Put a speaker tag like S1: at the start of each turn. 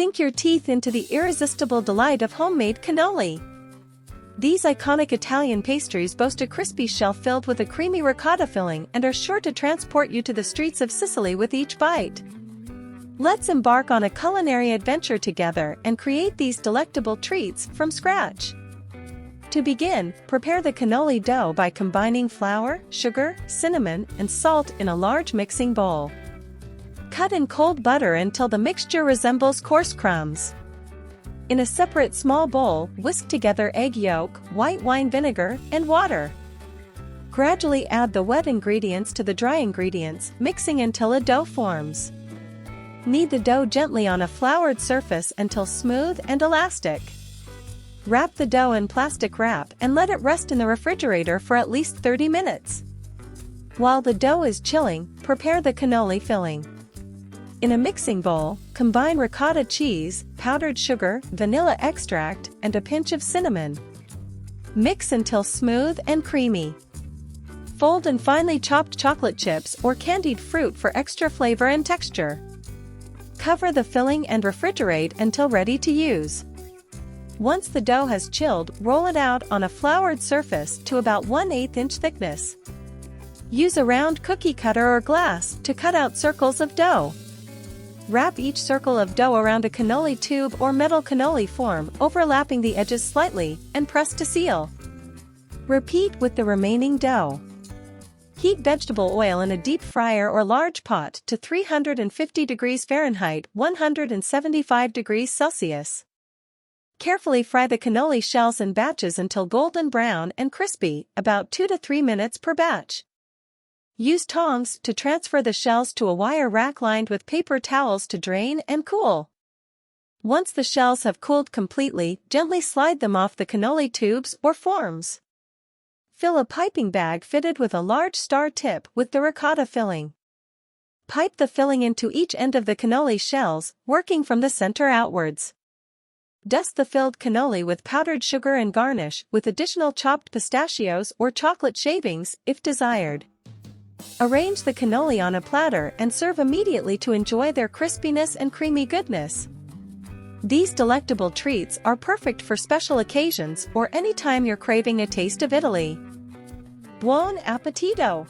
S1: Sink your teeth into the irresistible delight of homemade cannoli. These iconic Italian pastries boast a crispy shell filled with a creamy ricotta filling and are sure to transport you to the streets of Sicily with each bite. Let's embark on a culinary adventure together and create these delectable treats from scratch. To begin, prepare the cannoli dough by combining flour, sugar, cinnamon, and salt in a large mixing bowl. Cut in cold butter until the mixture resembles coarse crumbs. In a separate small bowl, whisk together egg yolk, white wine vinegar, and water. Gradually add the wet ingredients to the dry ingredients, mixing until a dough forms. Knead the dough gently on a floured surface until smooth and elastic. Wrap the dough in plastic wrap and let it rest in the refrigerator for at least 30 minutes. While the dough is chilling, prepare the cannoli filling. In a mixing bowl, combine ricotta cheese, powdered sugar, vanilla extract, and a pinch of cinnamon. Mix until smooth and creamy. Fold in finely chopped chocolate chips or candied fruit for extra flavor and texture. Cover the filling and refrigerate until ready to use. Once the dough has chilled, roll it out on a floured surface to about 1/8 inch thickness. Use a round cookie cutter or glass to cut out circles of dough. Wrap each circle of dough around a cannoli tube or metal cannoli form, overlapping the edges slightly, and press to seal. Repeat with the remaining dough. Heat vegetable oil in a deep fryer or large pot to 350 degrees Fahrenheit, 175 degrees Celsius. Carefully fry the cannoli shells in batches until golden brown and crispy, about 2 to 3 minutes per batch. Use tongs to transfer the shells to a wire rack lined with paper towels to drain and cool. Once the shells have cooled completely, gently slide them off the cannoli tubes or forms. Fill a piping bag fitted with a large star tip with the ricotta filling. Pipe the filling into each end of the cannoli shells, working from the center outwards. Dust the filled cannoli with powdered sugar and garnish with additional chopped pistachios or chocolate shavings if desired. Arrange the cannoli on a platter and serve immediately to enjoy their crispiness and creamy goodness. These delectable treats are perfect for special occasions or anytime you're craving a taste of Italy. Buon appetito!